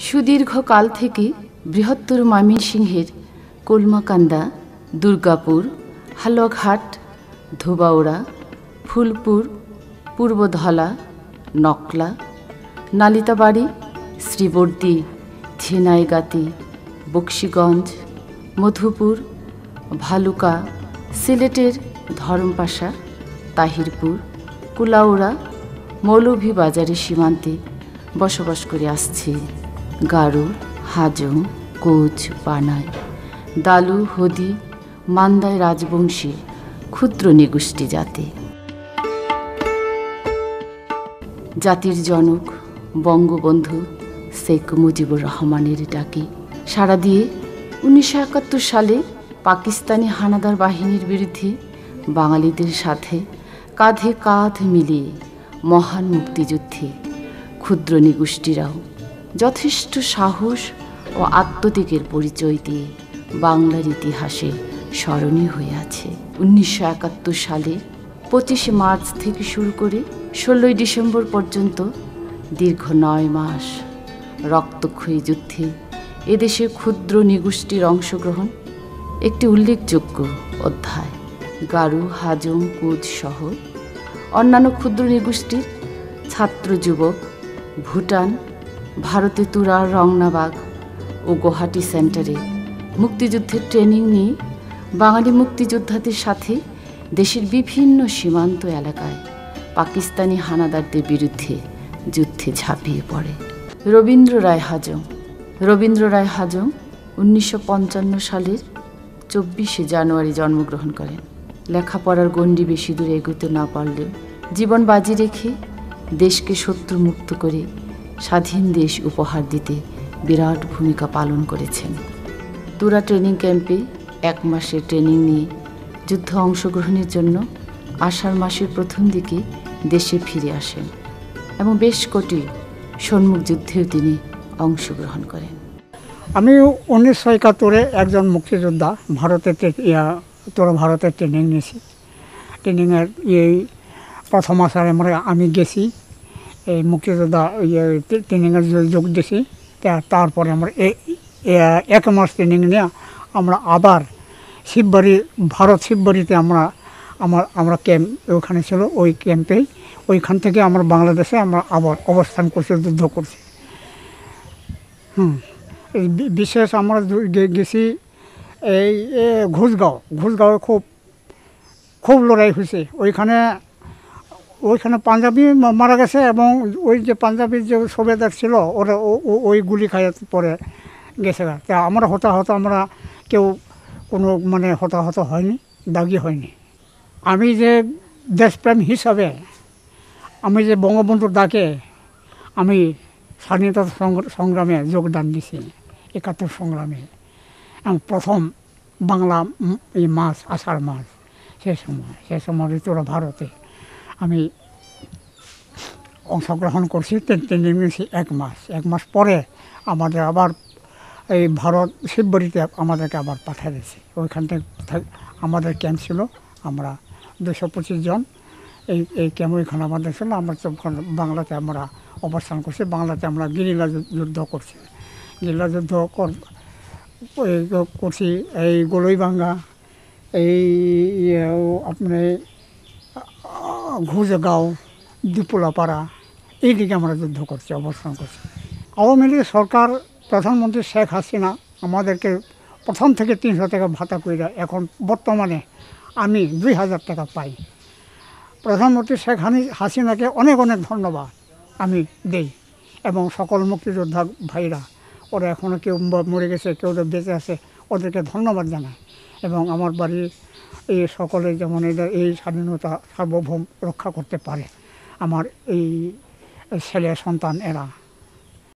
সুদীর্ঘকাল থেকে বৃহত্তর ময়মনসিংহের কলমাকান্দা, দুর্গাপুর, হালুয়াঘাট, ধোবাউড়া, ফুলপুর, পূর্বধলা, নকলা, নালিতাবাড়ি, শ্রীবর্দী, ঝিনাইগাতি, বক্সিগঞ্জ, মধুপুর, ভালুকা, সিলেটের ধরমপাশা, তাহিরপুর, কুলাউড়া, মৌলভীবাজারের সীমান্তে বসবাস করে আসছে গারো, হাজং, কোচ, বানাই, দালু, হদি, মান্দায় রাজবংশী ক্ষুদ্র নিগোষ্ঠী জাতি। জাতির জনক বঙ্গবন্ধু শেখ মুজিবুর রহমানের ডাকে সাড়া দিয়ে 1971 সালে পাকিস্তানি হানাদার বাহিনীর বিরুদ্ধে বাঙালিদের সাথে কাঁধে কাঁধ মিলিয়ে মহান মুক্তিযুদ্ধে ক্ষুদ্র নিগোষ্ঠীরাও যথেষ্ট সাহস ও আত্মত্যাগের পরিচয় দিয়ে বাংলার ইতিহাসে স্মরণীয় হয়ে আছে। 1971 সালে 25 মার্চ থেকে শুরু করে 16 ডিসেম্বর পর্যন্ত দীর্ঘ 9 মাস রক্তক্ষয়ী যুদ্ধে এদেশে ক্ষুদ্র নিগোষ্ঠীর অংশগ্রহণ একটি উল্লেখযোগ্য অধ্যায়। গারো, হাজং, কোচ সহ অন্যান্য ক্ষুদ্র নিগোষ্ঠীর ছাত্র যুবক ভুটান, ভারতে তুরার, রংনাবাগ ও গুয়াহাটি সেন্টারে মুক্তিযুদ্ধের ট্রেনিং নিয়ে বাঙালি মুক্তিযোদ্ধাদের সাথে দেশের বিভিন্ন সীমান্ত এলাকায় পাকিস্তানি হানাদারদের বিরুদ্ধে যুদ্ধে ঝাঁপিয়ে পড়ে। রবীন্দ্র রায় হাজং 1955 সালের 24 জানুয়ারি জন্মগ্রহণ করেন। লেখাপড়ার গণ্ডি বেশি দূর এগোতে না পারলেও জীবন বাজি রেখে দেশকে শত্রুমুক্ত করে স্বাধীন দেশ উপহার দিতে বিরাট ভূমিকা পালন করেছেন। তুরা ট্রেনিং ক্যাম্পে 1 মাসের ট্রেনিং নিয়ে যুদ্ধে অংশগ্রহণের জন্য আষাঢ় মাসের প্রথম দিকে দেশে ফিরে আসেন এবং বেশ কটি সম্মুখ যুদ্ধেও তিনি অংশগ্রহণ করেন। আমি 1971 একজন মুক্তিযোদ্ধা ভারতের ট্রেনিং নিয়েছি। ট্রেনিংয়ের এই প্রথম আসারে আমি গেছি, এই মুক্তিযোদ্ধা ট্রেনিংয়ের যোগ দিয়েছি। তারপরে আমরা 1 মাস ট্রেনিং নিয়ে আমরা আবার শিববাড়িতে আমরা ক্যাম্প ওখানে ছিল, ওই ক্যাম্পেই ওইখান থেকে আমরা বাংলাদেশে আমরা আবার অবস্থান করছি, যুদ্ধ করছি। বিশেষ আমরা গেছি এই ঘুষগাঁও খুব লড়াই হয়েছে। ওইখানে পাঞ্জাবি মারা গেছে এবং ওই যে পাঞ্জাবির যে সুবেদার ছিল ওরা ওই গুলি খাইয়ে পরে গেছে। তা আমরা আমরা কেউ কোনো হতাহত হয়নি, দাগি হয়নি। আমি যে দেশপ্রেম হিসাবে আমি যে বঙ্গবন্ধুর ডাকে আমি স্বাধীনতা সংগ্রামে যোগদান দিছি, 71 সংগ্রামে। এবং প্রথম বাংলা এই মাস, আষাঢ় মাস, সে সময় তোরা ভারতে আমি অংশগ্রহণ করছি। ট্রেনিং নিয়েছি 1 মাস। 1 মাস পরে আমাদের আবার এই ভারত শিববাড়িতে আমাদেরকে আবার পাঠিয়ে দিয়েছে। ওইখান থেকে আমাদের ক্যাম্প ছিল, আমরা 225 জন এই ক্যাম্প ওইখানে আমাদের ছিল। আমরা তখন বাংলাতে আমরা অবস্থান করছি, বাংলাতে আমরা গেরিলা যুদ্ধ করছি। গেরিলা যুদ্ধ করছি এই গলইবাঙ্গা, এই আপনার ঘুষগাঁও, দিপুলাপাড়া, এইদিকে আমরা যুদ্ধ করছি, অবস্থান করছি। আওয়ামী লীগ সরকার, প্রধানমন্ত্রী শেখ হাসিনা আমাদেরকে প্রথম থেকে 300 টাকা ভাতা করে, এখন বর্তমানে আমি 2000 টাকা পাই। প্রধানমন্ত্রী শেখ হাসিনাকে অনেক ধন্যবাদ আমি দেই এবং সকল মুক্তিযোদ্ধা ভাইরা, ওরা এখনও কেউ মরে গেছে, কেউ বেঁচে আছে, ওদেরকে ধন্যবাদ জানাই। এবং আমার বাড়ির এই সকলে যেমন এদের এই স্বাধীনতা সার্বভৌম রক্ষা করতে পারে, আমার এই ছেলে সন্তান এরা।